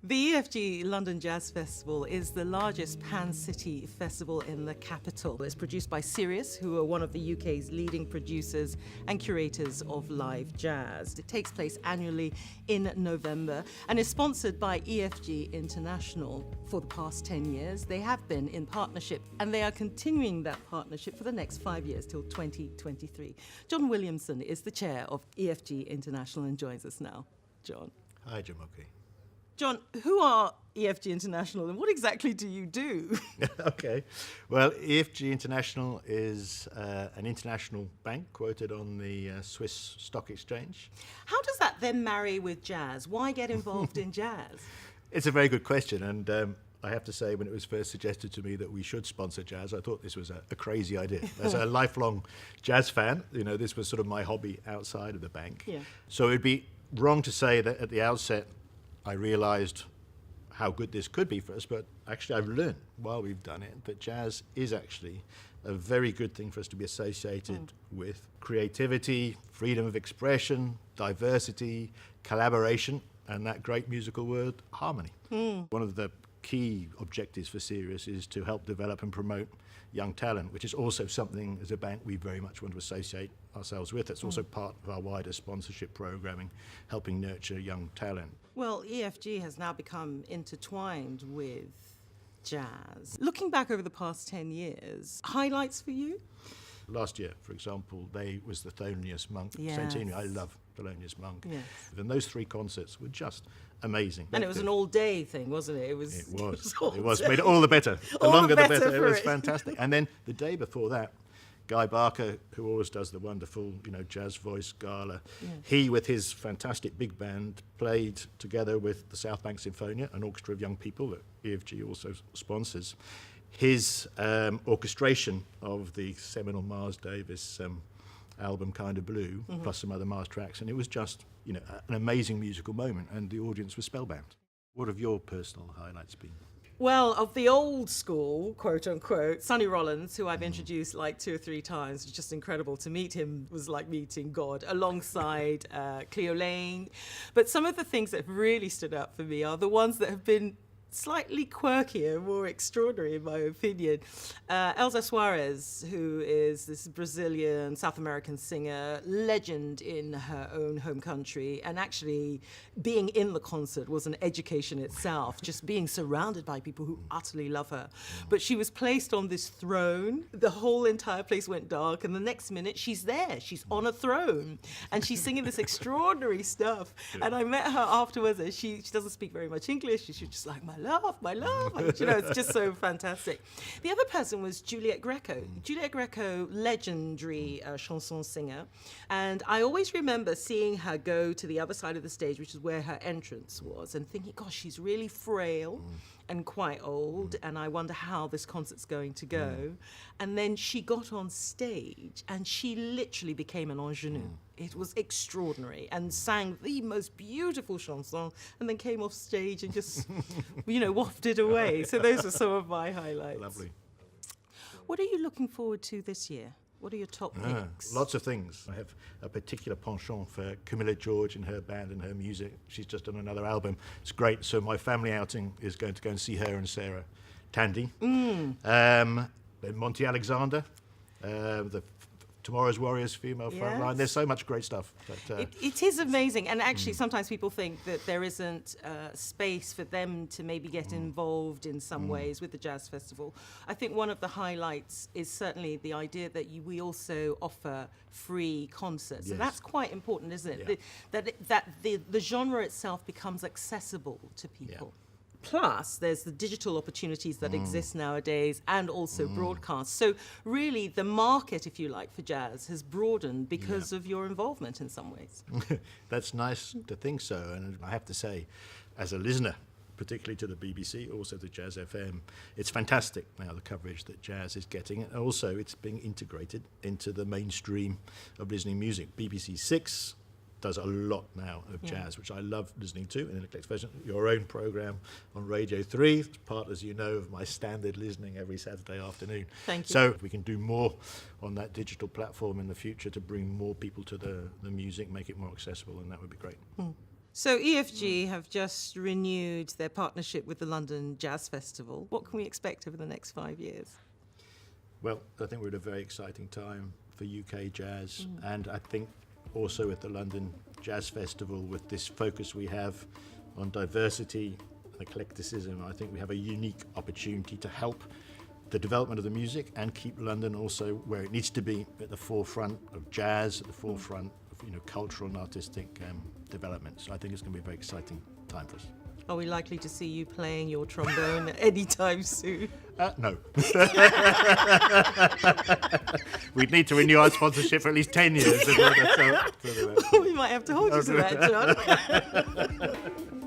The EFG London Jazz Festival is the largest pan-city festival in the capital. It's produced by Sirius, who are one of the UK's leading producers and curators of live jazz. It takes place annually in November and is sponsored by EFG International for the past 10 years. They have been in partnership and they are continuing that partnership for the next 5 years till 2023. John Williamson is the chair of EFG International and joins us now. John. Hi, Jamoke. John, who are EFG International and what exactly do you do? Okay. Well, EFG International is an international bank quoted on the Swiss Stock Exchange. How does that then marry with jazz? Why get involved in jazz? It's a very good question, and I have to say when it was first suggested to me that we should sponsor jazz, I thought this was a crazy idea. As a lifelong jazz fan, this was sort of my hobby outside of the bank. Yeah. So it'd be wrong to say that at the outset I realised how good this could be for us, but actually I've learned while we've done it that jazz is actually a very good thing for us to be associated with. Creativity, freedom of expression, diversity, collaboration, and that great musical word, harmony. One of the key objectives for Sirius is to help develop and promote young talent, which is also something as a bank we very much want to associate ourselves with. It's also part of our wider sponsorship programming, helping nurture young talent. Well, EFG has now become intertwined with jazz. Looking back over the past 10 years, highlights for you? Last year, for example, they was the Thelonious Monk Yes. centenary. I love Thelonious Monk. Yes. And those three concerts were just amazing. And it was an all-day thing, wasn't it? It was. all It was. day. Made it all the better. The All the longer the better better. It for was it. fantastic. And then the day before that, Guy Barker, who always does the wonderful, jazz voice gala, he with his fantastic big band played together with the South Bank Sinfonia, an orchestra of young people that EFG also sponsors. His orchestration of the seminal Miles Davis album Kind of Blue, plus some other Miles tracks, and it was just an amazing musical moment, and the audience was spellbound. What have your personal highlights been? Well, of the old school, quote unquote, Sonny Rollins, who I've introduced like 2 or 3 times, was just incredible. To meet him was like meeting God, alongside Cleo Lane. But some of the things that have really stood out for me are the ones that have been slightly quirkier, more extraordinary in my opinion. Elza Soares, who is this Brazilian, South American singer, legend in her own home country, and actually being in the concert was an education itself, just being surrounded by people who utterly love her. But she was placed on this throne, the whole entire place went dark, and the next minute she's there, she's on a throne, and she's singing this extraordinary stuff. And I met her afterwards, and she doesn't speak very much English, she's just like, my love, it's just so fantastic. The other person was Juliette Greco. Juliette Greco, legendary chanson singer, and I always remember seeing her go to the other side of the stage, which is where her entrance was, and thinking, gosh, she's really frail and quite old, and I wonder how this concert's going to go. And then she got on stage and she literally became an ingenue. It was extraordinary, and sang the most beautiful chanson, and then came off stage and just, wafted away. So those are some of my highlights. Lovely. What are you looking forward to this year? What are your top picks? Lots of things. I have a particular penchant for Camilla George and her band and her music. She's just done another album. It's great. So my family outing is going to go and see her and Sarah Tandy. Then Monty Alexander, the Tomorrow's Warriors female frontline. There's so much great stuff. But, it is amazing, and actually sometimes people think that there isn't space for them to maybe get involved in some ways with the Jazz Festival. I think one of the highlights is certainly the idea that we also offer free concerts. Yes. And that's quite important, isn't it? Yeah. That the genre itself becomes accessible to people. Yeah. Plus, there's the digital opportunities that exist nowadays, and also broadcast. So really, the market, if you like, for jazz has broadened because of your involvement in some ways. That's nice to think so. And I have to say, as a listener, particularly to the BBC, also to Jazz FM, it's fantastic now, the coverage that jazz is getting. And also, it's being integrated into the mainstream of listening music. BBC 6 does a lot now of jazz, which I love listening to in an eclectic version. Your own programme on Radio 3, it's part, as you know, of my standard listening every Saturday afternoon. Thank you. So if we can do more on that digital platform in the future to bring more people to the music, make it more accessible, and that would be great. So EFG have just renewed their partnership with the London Jazz Festival. What can we expect over the next 5 years? Well, I think we're at a very exciting time for UK jazz, and I think also with the London Jazz Festival, with this focus we have on diversity and eclecticism, I think we have a unique opportunity to help the development of the music and keep London also where it needs to be, at the forefront of jazz, at the forefront of cultural and artistic development. So I think it's going to be a very exciting time for us. Are we likely to see you playing your trombone anytime soon? No. We'd need to renew our sponsorship for at least 10 years. We might have to hold you to that, John.